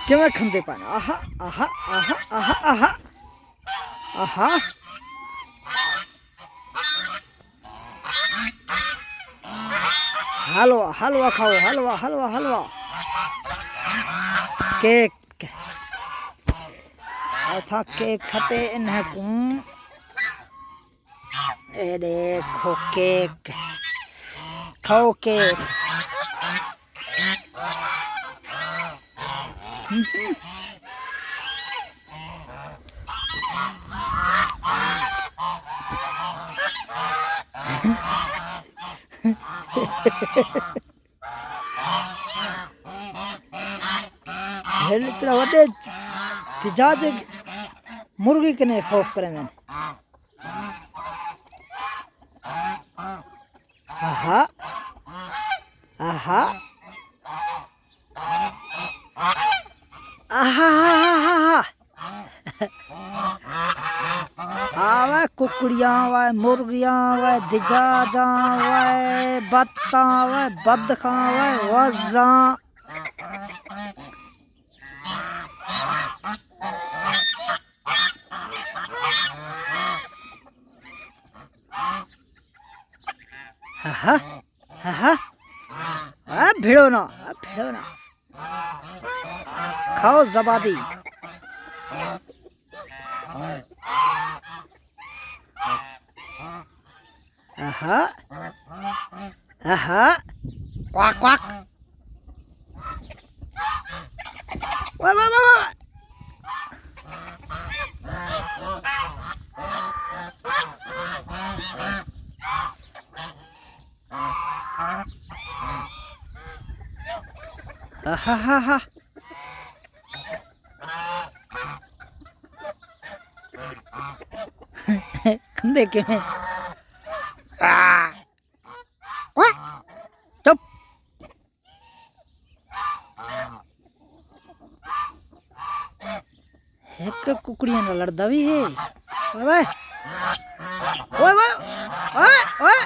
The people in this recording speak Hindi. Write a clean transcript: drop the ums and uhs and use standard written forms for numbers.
ਕਿਵੇਂ ਖੰਦੇ ਪਾਣ ਆਹਾ ਆਹਾ ਆਹਾ ਆਹਾ ਆਹਾ ਆਹਾ हलवा हलवा खाओ हलवा हलवा हलवा केक ऐसा केक छपे इन्हें कुम ए देखो केक खाओ केक इतना वडे जहाज मुर्गी कने खौफ करे मैंने आहा आहा आहा आवे कुकड़ियां आवे मुर्गियां आवे दिजाजा आवे बत्ता आवे बदखा आवे वज़ा हा हा भिड़ो ना खाओ जबादी आहा आहा क्वाक क्वाक वाह वाह वाह आहा हा हा खंदे के चुप एक कुकड़ियां ना लड़दा भी है ओए ओए ओए ओए